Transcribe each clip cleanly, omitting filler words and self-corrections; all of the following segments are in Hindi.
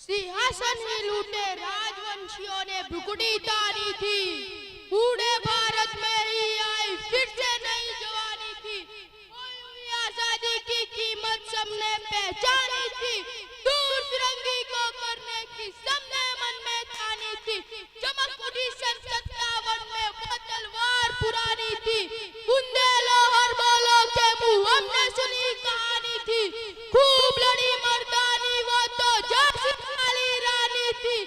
सिंहासन ही लूटे राजवंशियों ने भ्रुकुटी तारी थी। बूढ़े भारत में ही आई फिर से नई जवानी थी। खोई हुई आजादी की कीमत सबने पहचानी थी। दूर फिरंगी को करने की सबने मन में ठानी थी। चमक उठी सन 57 में वो तलवार पुरानी थी। बुंदेलो हर बोलो के मुंह हमने सुनी कहानी थी। खूब लड़ी मर्दानी वो तो झांसी वाली रानी थी।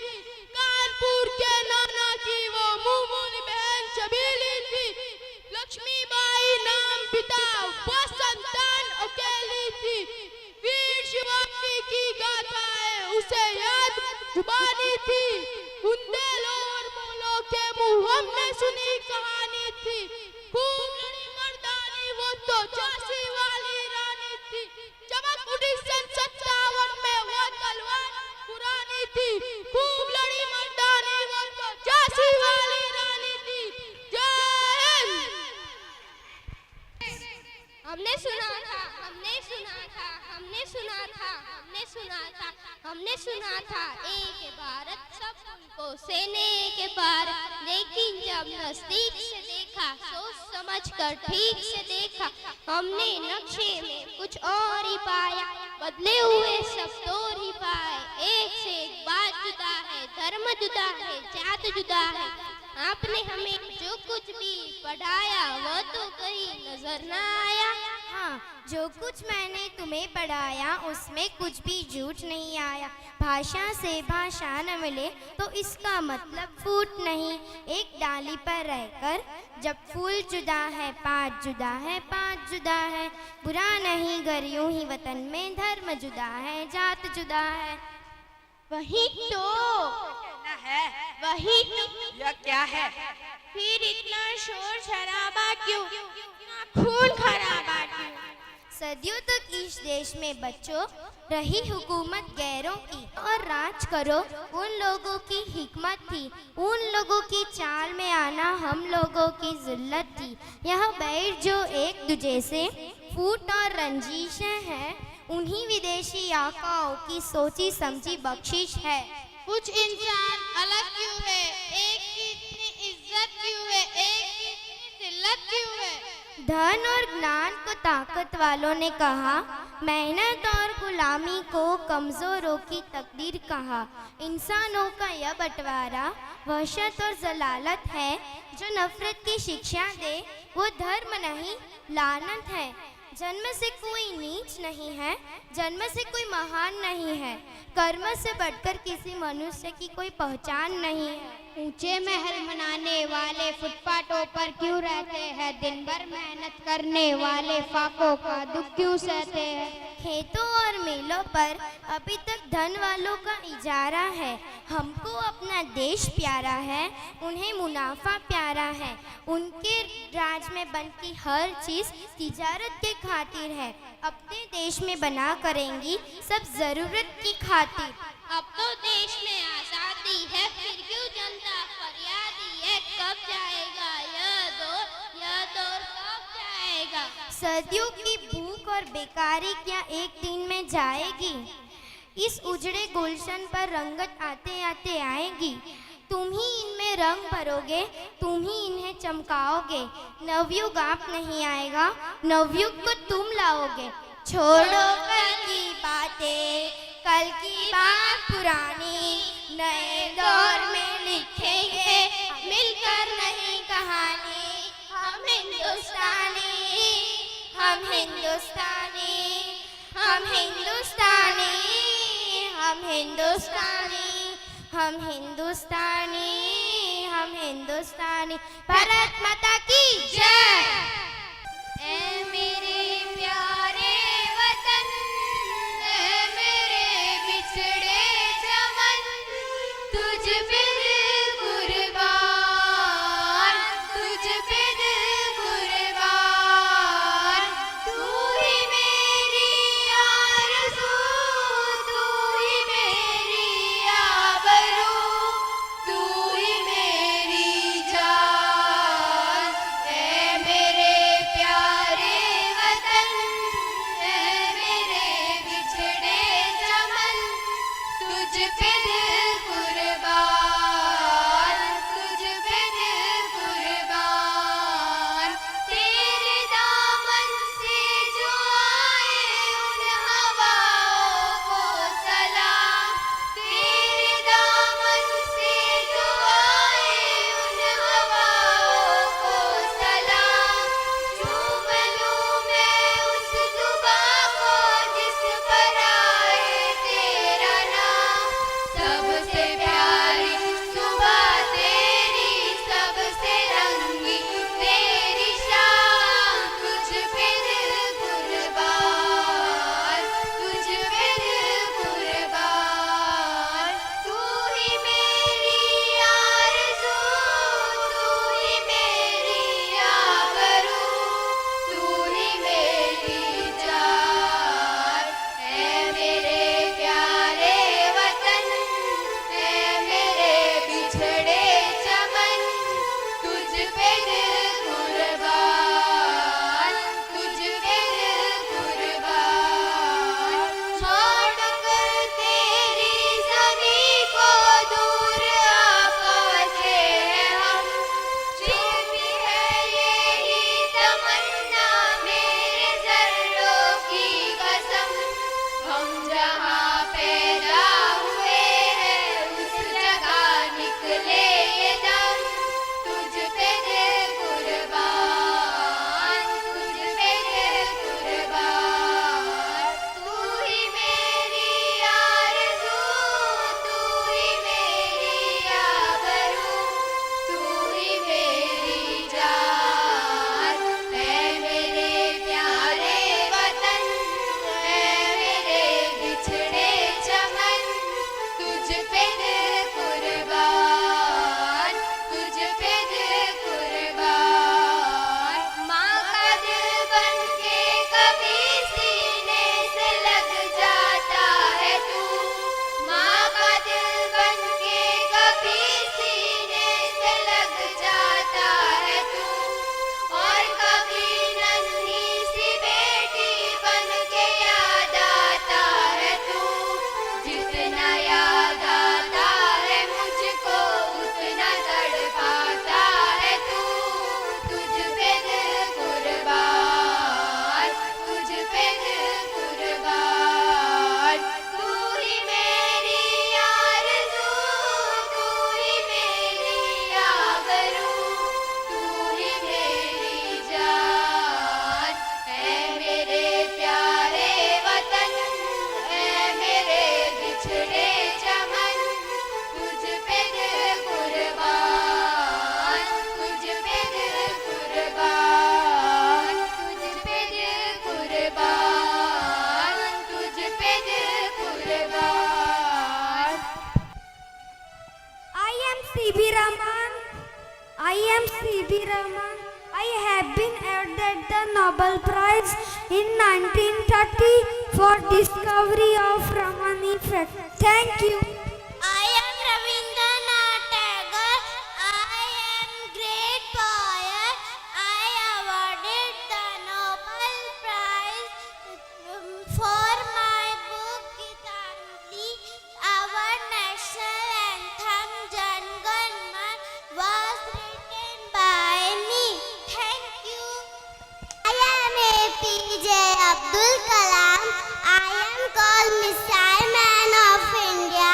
कानपुर के नाना की वो मुंह बहन छबीली थी। लक्ष्मीबाई नाम पिता वो संतान अकेली थी। वीर शिवाजी की गाथाएं उसे याद जुबानी थी। बुंदेलो और बोलो के मुंह हमने सुनी कहानी थी। खूब लड़ी मर्दानी वो तो झांसी वाली रानी थी। चमक उठी सन 57 में वो तलवार पुरानी थी। खूब लड़ी मर्दानी वो तो झांसी वाली रानी थी। जय हिंद। हमने सुना था, हमने सुना था, हमने सुना था, हमने सुना था, हमने सुना था, एक भारत सब उनको सेने के पार। लेकिन जब नजदीक से देखा, सोच समझ कर ठीक से देखा, हमने नक्शे में कुछ और ही पाया। बदले हुए सब तोड़ ही पाए। एक से एक बात जुदा है, धर्म जुदा है, जात जुदा है। आपने हमें जो कुछ भी पढ़ाया वो तो कहीं नजर ना आया। हाँ, जो कुछ मैंने तुम्हें पढ़ाया उसमें कुछ भी झूठ नहीं आया। भाषा से भाषा न मिले तो इसका मतलब फूट नहीं। एक डाली पर रहकर जब फूल जुदा है, पात जुदा है, पात जुदा है। बुरा नहीं गर यूं ही वतन में धर्म जुदा है, जात जुदा है। वही तो है वही तो यह क्या है? फिर इतना शोर शराबा क्यों, इतना खून खराबा क्यों? सदियों तक इस देश में बच्चों रही हुकूमत गैरों की, और राज करो उन लोगों की हिकमत थी। उन लोगों की चाल में आना हम लोगों की जिल्लत थी। यह बैर जो एक दूजे से फूट और रंजिशें हैं, उन्हीं विदेशी आकाओं की सोची समझी बख्शिश है। कुछ इंसान अलग क्यों है, एक की इतनी इज्जत क्यों है, एक की इतनी जिल्लत क्यों है? धन और ज्ञान को ताकत वालों ने कहा, मेहनत और गुलामी को कमजोरों की तकदीर कहा। इंसानों का यह बंटवारा वहशत और जलालत है। जो नफरत की शिक्षा दे वो धर्म नहीं, लानत है। जन्म से कोई नीच नहीं है, जन्म से कोई महान नहीं है। कर्म से बढ़कर किसी मनुष्य की कोई पहचान नहीं है। ऊंचे महल बनाने वाले फुटपाथों पर क्यों रहते हैं? दिन भर मेहनत करने वाले फाकों का दुख क्यों सहते हैं? खेतों और मेलों पर अभी तक धन वालों का इजारा है। हमको अपना देश प्यारा है, उन्हें मुनाफा प्यारा है। उनके राज में बनती हर चीज तिजारत के खातिर है। अपने देश में बना करेंगी सब जरूरत की खातिर। अब तो देश में आजादी है, फिर क्यों जनता फरियादी है? कब जाएगा यह दौर कब जाएगा? सदियों की भूख और बेकारी क्या एक दिन में जाएगी? इस उजड़े गुलशन पर रंगत आते आते आएगी। तुम ही इनमें रंग भरोगे, तुम ही इन्हें चमकाओगे। नवयुग आप नहीं आएगा, नवयुग को तुम लाओगे। छोड़ो कल की बातें, कल की बात पुरानी, नए दौर में लिखेंगे मिलकर नई कहानी। हम हिंदुस्तानी, हम हिंदुस्तानी, हम हिंदुस्तानी, हम हिंदुस्तानी, हम हिंदुस्तानी, हम हिंदुस्तानी। भारत माता की जय। ऐ मेरे प्यारे वतन, ऐ मेरे बिछड़े चमन, तुझ पे दिल कुर्बान, तुझ पे दिल कुर्बान। तू ही मेरी आरज़ू, तू ही मेरी आबरू, तू ही मेरी जान। ऐ मेरे प्यारे वतन, तुझ पे दिल कुर्बान, तुझ पे दिल कुर्बान। तेरे दामन से जो आए उन हवाओं को सलाम, तेरे दामन से जो आए उन हवाओं को सलाम। झूम लूं मैं उस जुबां को जिस पर आए तेरा नाम। सबसे प्यारी सुबह तेरी, सबसे रंगी तेरी शाम। तुझ पे दिल कुर्बान, तुझ पे दिल कुर्बान। तू ही मेरी आरज़ू, तू ही मेरी आबरू, तू ही मेरी जान। है मेरे प्यारे वतन, है मेरे बिछड़े चमन। तुझ पे दिल कुर्बान, तुझ पे दिल कुर्बान। छोड़कर तेरी ज़मीं को दूर आकाश से हम, जो भी है यही तमन्ना मेरे ज़र्रों की कसम। हम जहाँ पैदा हुए हैं उस जगह निकले ये दम। तुझ पे दिल कुर्बान, तुझ पे दिल कुर्बान। तू ही मेरी आरज़ू, तू ही मेरी आबरू, तू ही मेरी जान। है मेरे प्यारे वतन, है मेरे बिछड़े चमन। तुझ पे दिल कुर्बान, तुझ पे दिल कुर्बान। माँ का दिल बन के कभी सीने से लग जाता है तू, माँ का दिल बन के कभी सीने से लग जाता है तू। और कभी नन्ही सी बेटी बन के याद आता है तू। जितना याद आता है मुझको उतना तड़पाता है तू। तुझ पे दिल कुर्बान, तुझ पे दिल कुर्बान। तू ही मेरी आरज़ू, तू ही मेरी आबरू, तू ही मेरी जान। है मेरे प्यारे वतन, है मेरे बिछड़े चमन। तुझ पे दिल कुर्बान, तुझ पे दिल कुर्बान, तुझ पे दिल कुर्बान, तुझ पे दिल कुर्बान। I am C.B. Raman. I am C.B. Raman. I have been awarded the Nobel Prize in 1930 for discovery of Raman effect. Thank you. I am Rabindranath Tagore. I am great poet. I awarded the Nobel Prize for my book Gitanjali. Our national anthem Jan Gan Man was written by me. Thank you. I am APJ Abdul Kalam. I am called Missile Man of India.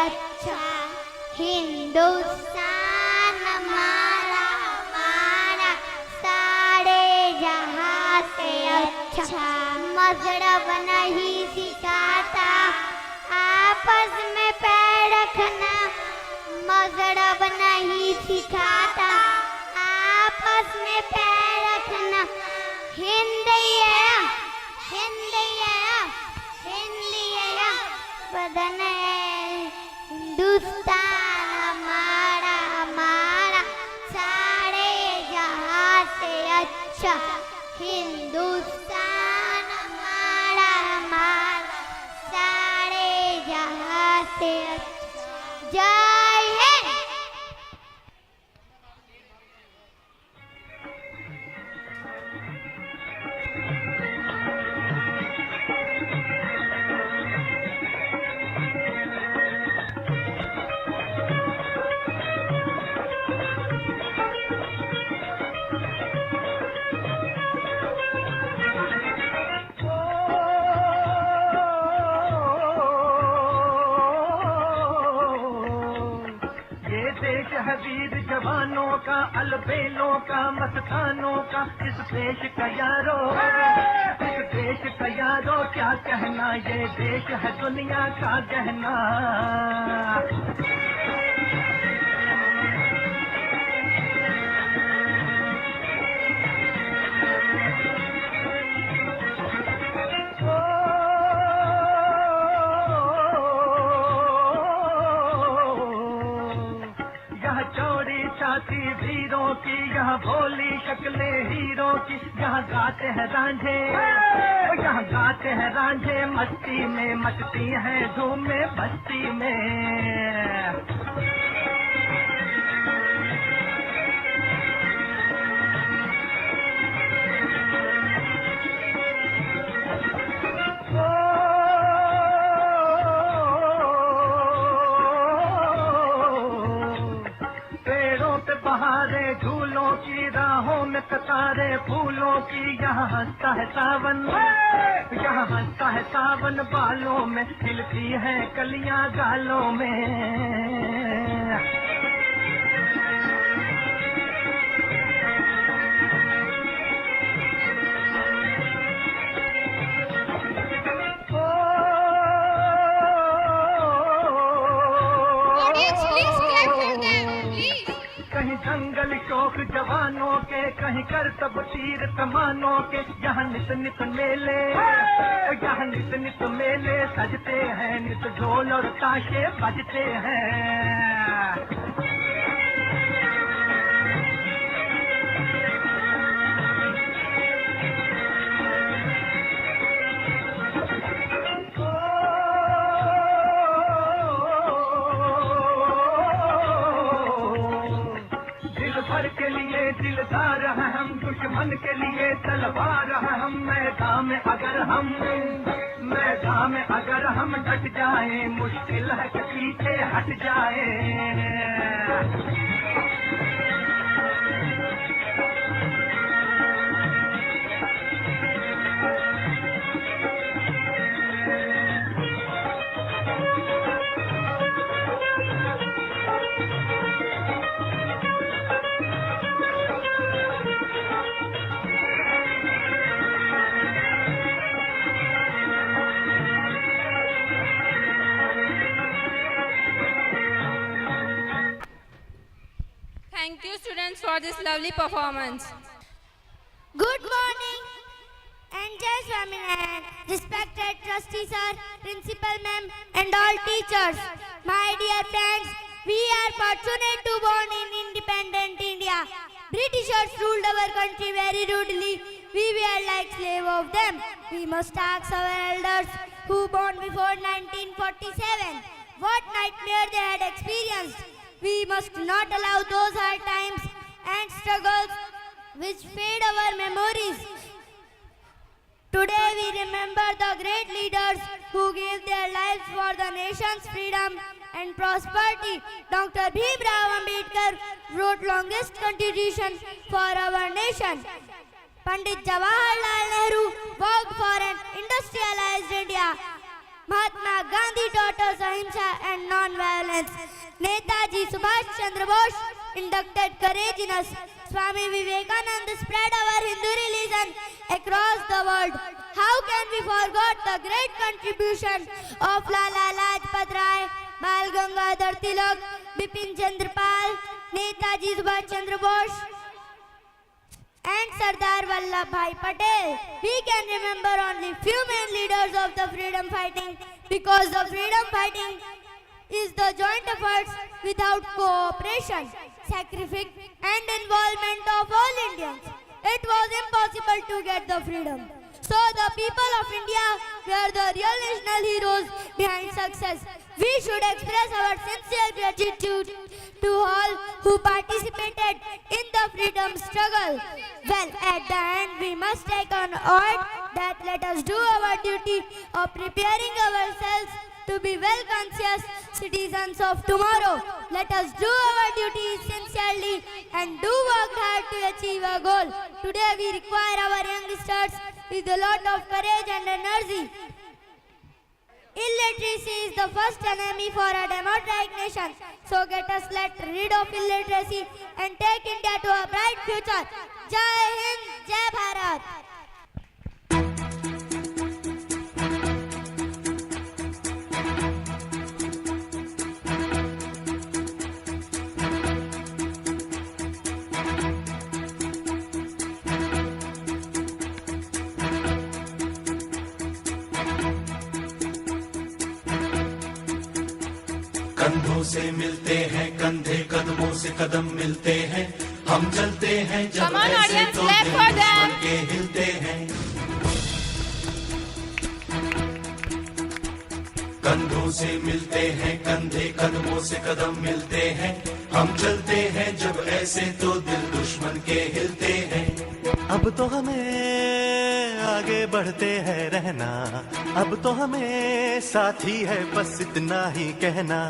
अच्छा, हिंदुस्तान हमारा हमारा सारे जहां से अच्छा। मजहब नहीं सिखाता आपस में पैर रखना, मजहब नहीं सिखाता आपस में पैर रखना। हिंदी बदन है, हिंदुस्तान हमारा हमारा सारे जहां से अच्छा। हिंदुस्तान हमारा हमारा सारे जहां से अच्छा। जय हिंद। वीर जवानों का, अलबेलों का, मस्तानों का, इस देश का यारो, इस देश का यारो क्या कहना, ये देश है दुनिया का गहना। वीरों की यहाँ भोली शक्लें हीरों की, यहाँ गाते हैं रांझे, यहाँ गाते हैं रांझे, मस्ती में मचती हैं धूम में बस्ती में। झूलों की राहों में कतारे फूलों की, यहाँ हंसता है सावन, यहाँ हंसता है सावन, बालों में खिलती है कलियां गालों में। कहीं जंगल शौक जवानों के, कहीं करतब तीर कमानों के, यहाँ नित नित मेले, यहाँ नित नित मेले सजते हैं, नित ढोल और ताशे बजते हैं। के लिए दिलदार हैं हम, दुश्मन के लिए तलवार हैं हम। मैदान में अगर हम डट जाएं, मुश्किल है कि पीछे हट जाएं। Thank you students for this lovely performance. Good morning and Jai Swaminarayan, respected trustee sir, principal ma'am and all teachers. My dear friends, we are fortunate to born in independent India. Britishers ruled our country very rudely. We were like slave of them. We must ask our elders who born before 1947 what nightmare they had experienced. We must not allow those hard times and struggles which fade our memories. Today we remember the great leaders who gave their lives for the nation's freedom and prosperity. Dr. Bhimrao Ambedkar wrote longest constitution for our nation. Pandit Jawaharlal Nehru worked for an industrialized India. Mahatma Gandhi Gandhi taught us ahimsa and non-violence. Netaji Subhash Chandra Bose inducted courage in us. Swami Vivekananda spread our Hindu religion across the world. How can we forget the great contribution of Lala Lajpat Rai, Bal Gangadhar Tilak, Bipin Chandra Pal, Netaji Subhash Chandra Bose and Sardar Vallabhbhai Patel? We can remember only few main leaders of the freedom fighting, because the freedom fighting is the joint efforts without cooperation, sacrifice and involvement of all Indians. It was impossible to get the freedom. So the people of India were the real national heroes behind success. We should express our sincere gratitude to all who participated in the freedom struggle. Well, at the end, we must take on oath that let us do our duty of preparing ourselves to be well-conscious citizens of tomorrow. Let us do our duty sincerely and do work hard to achieve our goal. Today we require our youngsters with a lot of courage and energy. Illiteracy is the first enemy for a democratic nation. So let rid of illiteracy and take India to a bright future. Jai Hind, Jai Bharat. कंधों से मिलते हैं कंधे, कदमों से कदम मिलते हैं, हम चलते हैं जब Come on, ऐसे audience, तो clap दिल for them. दुश्मन के हिलते हैं। कंधों से मिलते हैं कंधे, कदमों से कदम मिलते हैं, हम चलते हैं जब ऐसे तो दिल दुश्मन के हिलते हैं। अब तो हमें आगे बढ़ते हैं रहना, अब तो हमें साथी है बस इतना ही कहना।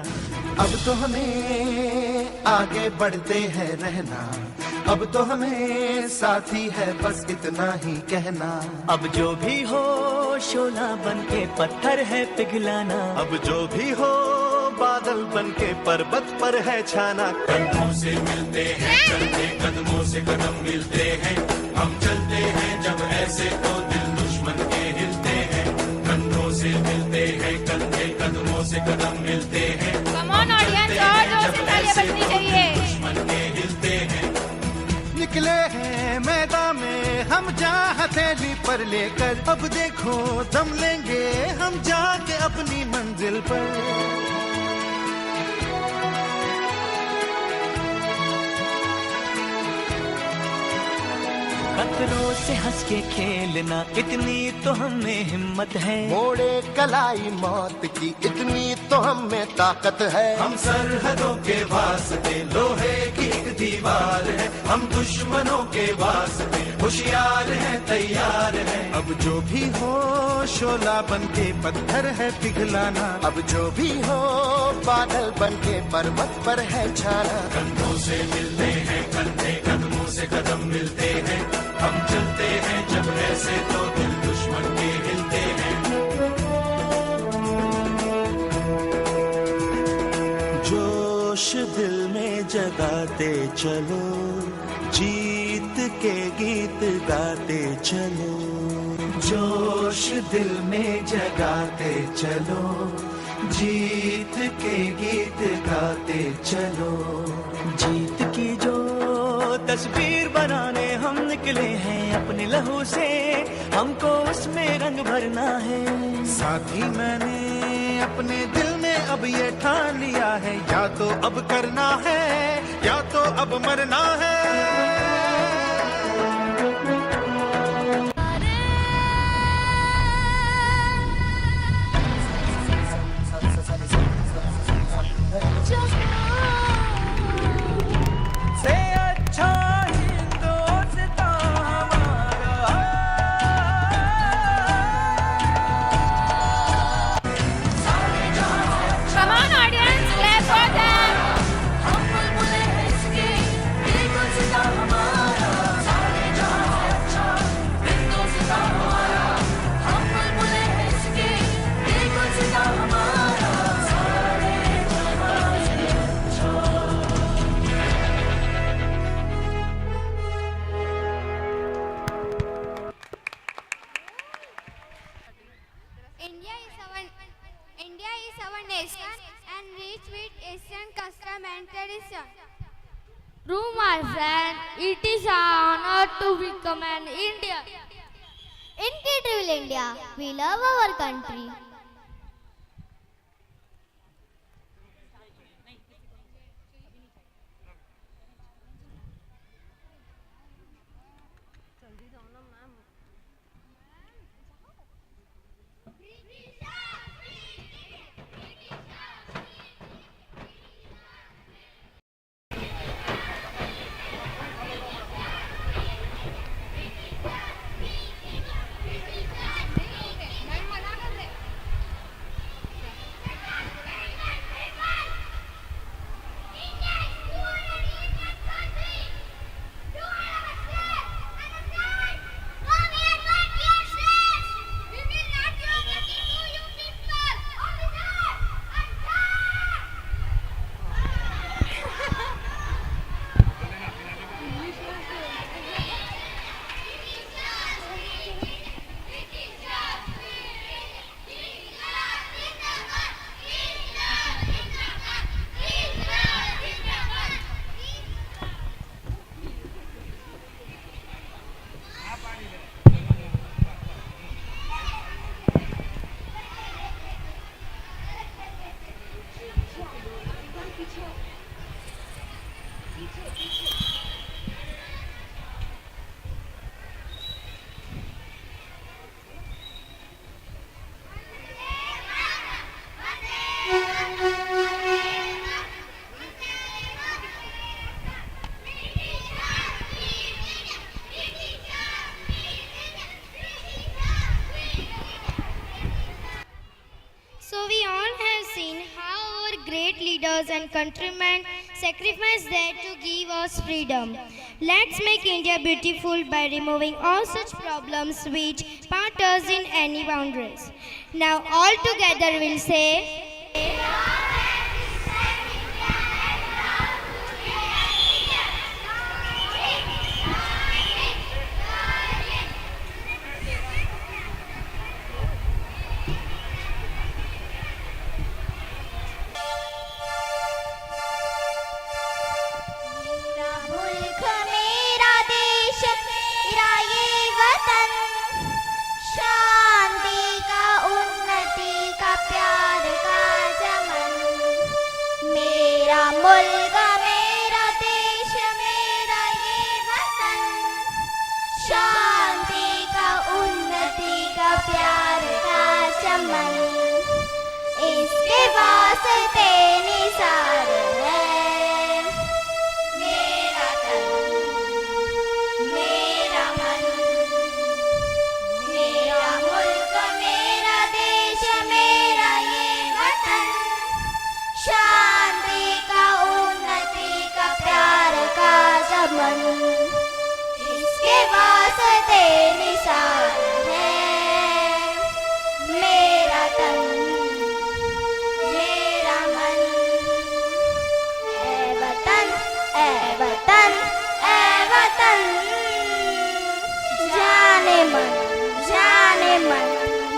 अब तो हमें आगे बढ़ते हैं रहना, अब तो हमें साथी है बस इतना ही कहना। अब जो भी हो शोला बन के पत्थर है पिघलाना, अब जो भी हो बादल बन के पर्वत पर है छाना। कंधों से मिलते हैं कंधे, कदमों से कदम मिलते हैं, हम चलते हैं जब ऐसे तो दिल दुश्मन के हिलते हैं। कंधों से मिलते हैं कंधे, कदमों से कदम मिलते हैं, Come on, audience, और जोर से तालियां बजनी चाहिए। दुश्मन के हिलते हैं। निकले हैं मैदान में हम जहाँ हथेली पर लेकर, अब देखो दम लेंगे हम जाके अपनी मंजिल पर। खतरों से हंस के खेलना इतनी तो हमें हिम्मत है, मोड़े कलाई मौत की इतनी तो हमें ताकत है। हम सरहदों के वास्ते लोहे की एक दीवार है, हम दुश्मनों के वास्ते होशियार हैं तैयार हैं। अब जो भी हो शोला बन के पत्थर है पिघलाना, अब जो भी हो बादल बन के पर्वत पर है छाना। कंधों से मिलते हैं कंधे, कदमों से कदम मिलते हैं, हम चलते हैं जब ऐसे तो दिल दुश्मन के हिलते हैं। जोश दिल में जगाते चलो, जीत के गीत गाते चलो। जोश दिल में जगाते चलो, जीत के गीत गाते चलो। जीत की जो तस्वीर बनाने हम निकले हैं अपने लहू से, हमको उसमें रंग भरना है। साथी मैंने अपने दिल में अब ये ठान लिया है, या तो अब करना है या तो अब मरना है। Come on, audience, clap for them. हम बुलबुलें हैं इसकी, ये गुलसितां हमारा। is our nation and rich with Asian custom and tradition. True, my friend, it is an honor to become an Indian. Incredible India, we love our country. So we all have seen how our great leaders and countrymen sacrificed their to give us freedom. Let's make India beautiful by removing all such problems which part us in any boundaries. Now all together we'll say, इसके वास्ते निसार है मेरा तन मेरा मन मेरा मुल्क मेरा देश मेरा ये वतन शांति का उन्नति का प्यार का चमन इसके वास्ते निसार है मेरा तन जाने मन जाने मन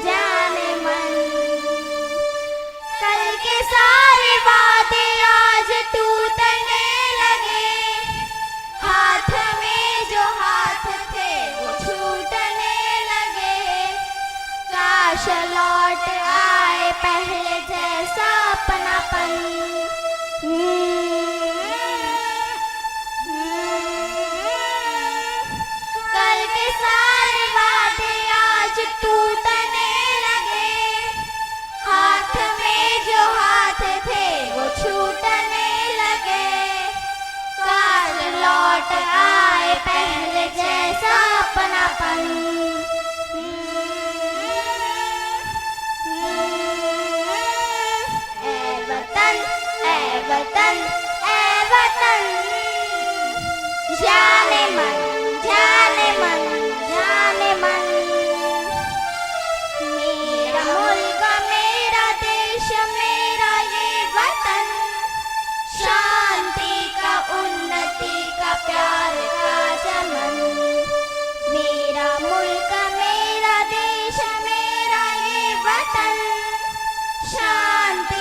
जाने मन कल के सारे वादे आज टूटने लगे हाथ में जो हाथ थे वो छूटने लगे काश लौट आए पहले जैसा अपनापन टूटने लगे हाथ में जो हाथ थे वो छूटने लगे काश लौट आए पहले जैसा अपनापन ए वतन ए वतन ए वतन जाने मन जाने मन जाने मन मुल्क मेरा देश मेरा ये वतन शांति का उन्नति का प्यार का चमन मेरा मुल्क मेरा देश मेरा ये वतन शांति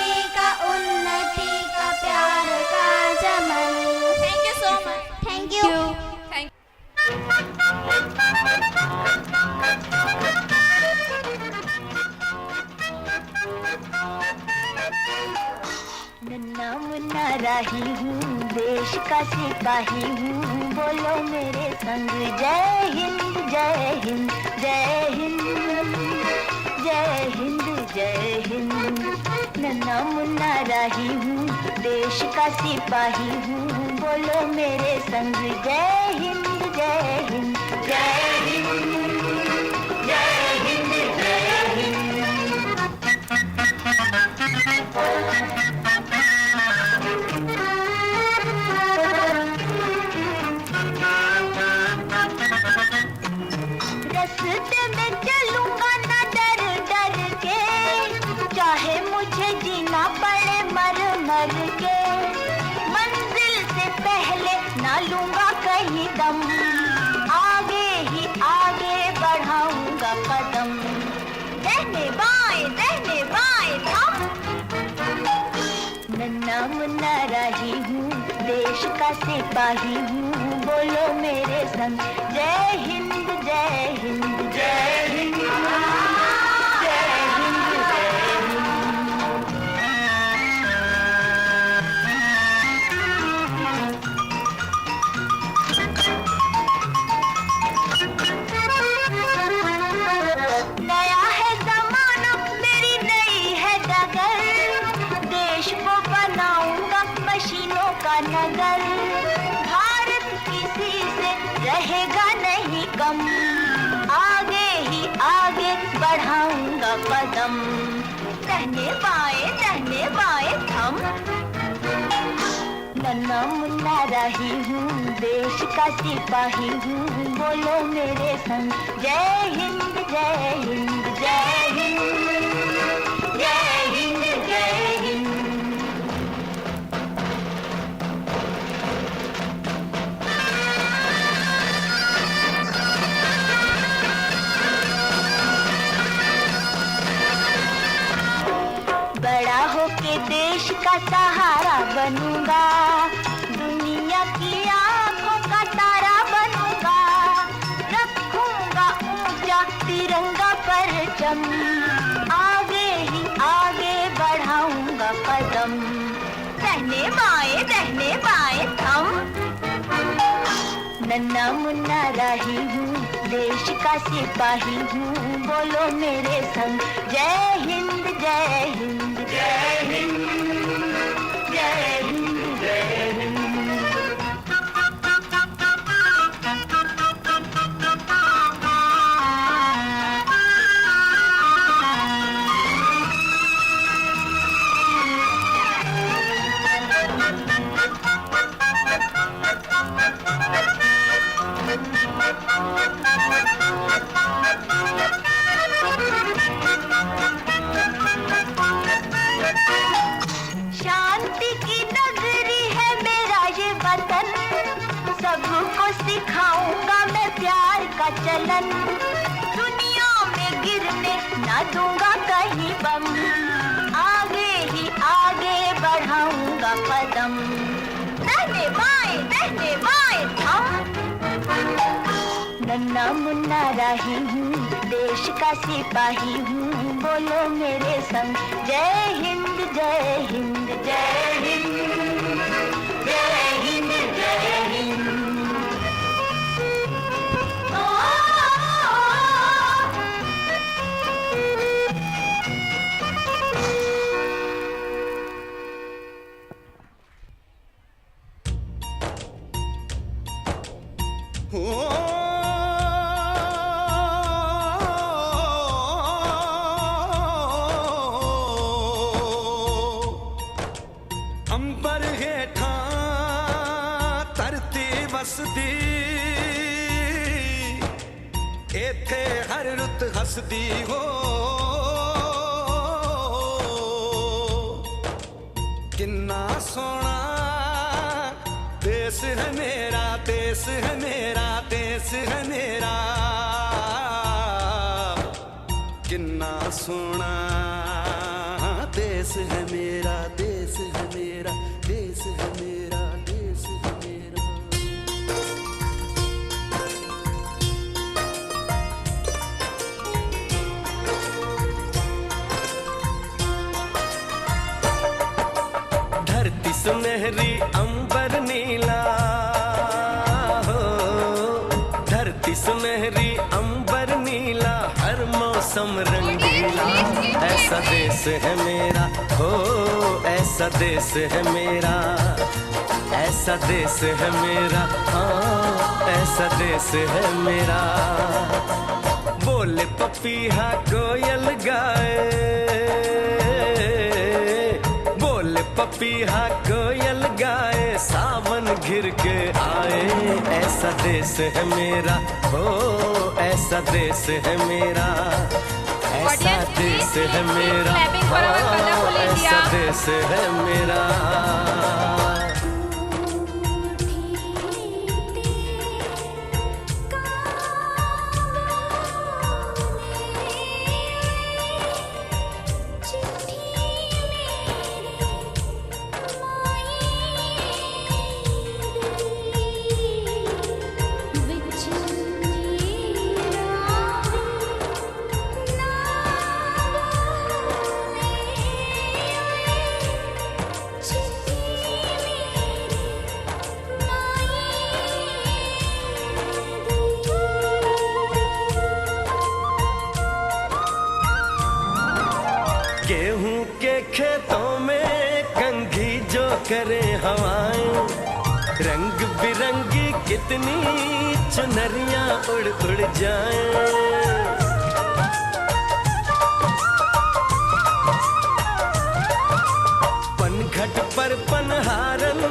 नन्ना मुन्ना राही हूँ, देश का सिपाही हूँ, बोलो मेरे संग जय हिंद जय हिंद जय हिंद जय हिंद जय हिंद। नन्ना मुन्ना राही हूँ, देश का सिपाही हूँ, बोलो मेरे संग जय हिंद जय हिंद जय हिंद जय हिंद जय हिंद। रास्ते में चलूंगा ना डर डर के, चाहे मुझे जीना पड़े मर मर के। मंजिल से पहले ना लूंगा कहीं दम, आगे ही आगे बढ़ाऊंगा कदम। दहने बाएं थम। नन्ना मुन्ना राही हूँ, देश का सिपाही हूँ, बोलो मेरे संग जय हिंद जय हिंद जय हिंद जय हिंद जय हिंद। नया है जमाना, मेरी नई है डगर, देश को बनाऊंगा मशीनों का नगर। भारत किसी से रहेगा नहीं कम, आगे ही आगे बढ़ाऊंगा कदम। दहने बाएं थम। नन्ना मुन्ना राही हूँ, देश का सिपाही हूँ, बोलो मेरे संग जय हिंद जय हिंद जय हिंद जय हिंद जय हिंद। बड़ा होके देश का सहारा बनूंगा, दुनिया की आंखों का तारा बनूंगा। रखूंगा ऊंचा तिरंगा परचम, आगे ही आगे बढ़ाऊंगा कदम। दहने बाएं थम। नन्ना मुन्ना राही हूँ, देश का सिपाही हूँ, बोलो मेरे संग जय हिंद जय हिंद जय हिंद जय हिंद जय हिंद। शांति की नगरी है मेरा ये वतन, सबको सिखाऊंगा मैं प्यार का चलन। दुनिया में गिरने ना दूंगा कहीं बम, आगे ही आगे बढ़ाऊंगा कदम। दहने बाएं थम। नन्ना मुन्ना राही हूँ, देश का सिपाही हूँ, बोलो मेरे संग जय हिंद जय हिंद जय हिंद जय हिंद जय हिंद। अंबर हेठा धरती वसदी, एथे हर रुत हसदी हो। किन्ना सोना देश है मेरा, देश है मेरा, देश है मेरा। किन्ना सोना देश है मेरा, देश है मेरा, देश है मेरा, देश है मेरा। सुनहरी अंबर नीला हो, धरती सुनहरी अंबर नीला, हर मौसम रंगीला। ऐसा देश है मेरा हो, ऐसा देश है मेरा, ऐसा देश है मेरा, हाँ ऐसा देश है मेरा। बोले पपीहा कोयल गाए, बोले पपीहा कोयल गाए, सावन घिर के आए। ऐसा देश है मेरा हो, ऐसा देश है मेरा, ऐसा देश है मेरा, हाँ ऐसा देश है मेरा। गेहूं के खेतों में कंघी जो करे हवाएं, रंग बिरंगी कितनी चुनरियां उड़ उड़ जाएं। पनघट पर पनहारन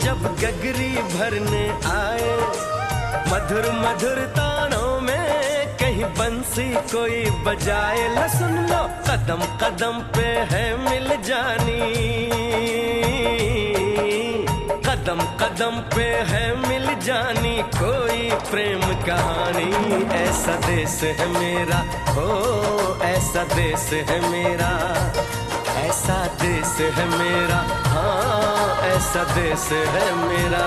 जब गगरी भरने आए, मधुर मधुर तानों में कहीं बंसी कोई बजाए। ल सुन लो कदम कदम पे है मिल जानी, कदम कदम पे है मिल जानी कोई प्रेम कहानी। ऐसा देश है मेरा हो, ऐसा देश है मेरा, ऐसा देश है मेरा, हाँ ऐसा देश है मेरा।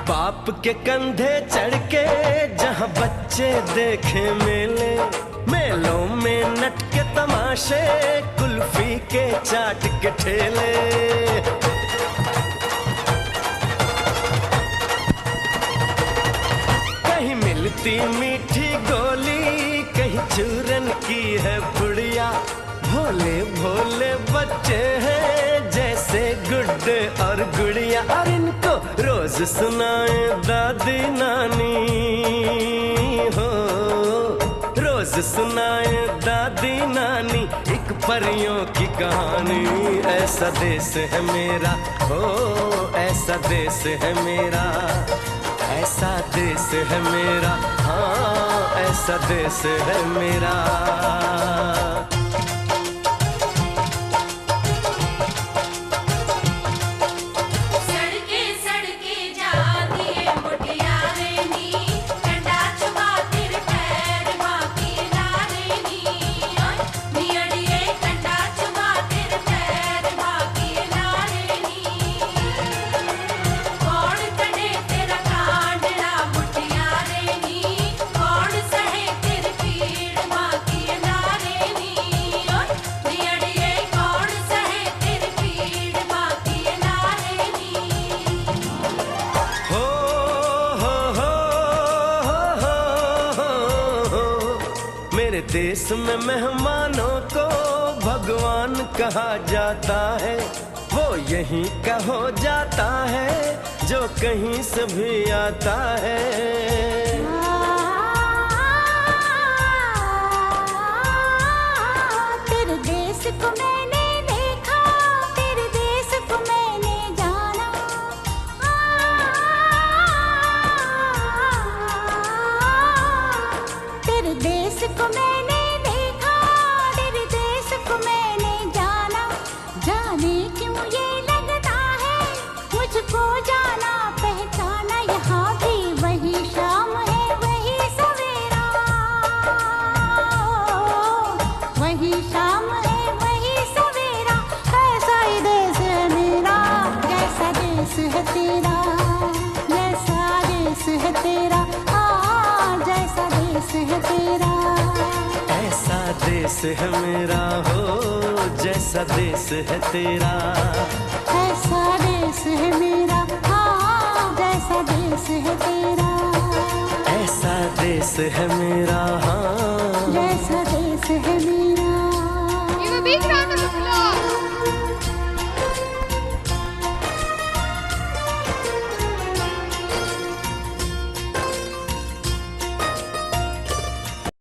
बाप के कंधे चढ़ के जहाँ बच्चे देखे मेले, मेलों में नट के तमाशे, कुल्फी के चाट के ठेले। कहीं मिलती मीठी गोली, कहीं चूरन की है पुड़िया। भोले भोले बच्चे हैं जैसे गुड्डे और गुड़िया, और इनको रोज सुनाए दादी नानी हो, रोज सुनाए दादी नानी एक परियों की कहानी। ऐसा देश है मेरा हो, ऐसा देश है मेरा, ऐसा देश है मेरा, हाँ ऐसा देश है मेरा। देश में मेहमानों को भगवान कहा जाता है, वो यहीं का हो जाता है जो कहीं से भी आता है। तेरे देश को मैंने देखा, तेरे देश को मैंने जाना। है मेरा हो जैसा देश है तेरा, ऐसा देश है मेरा, हाँ जैसा देश है तेरा, ऐसा देश है मेरा, हाँ जैसा देश है मेरा। Give a big round of applause.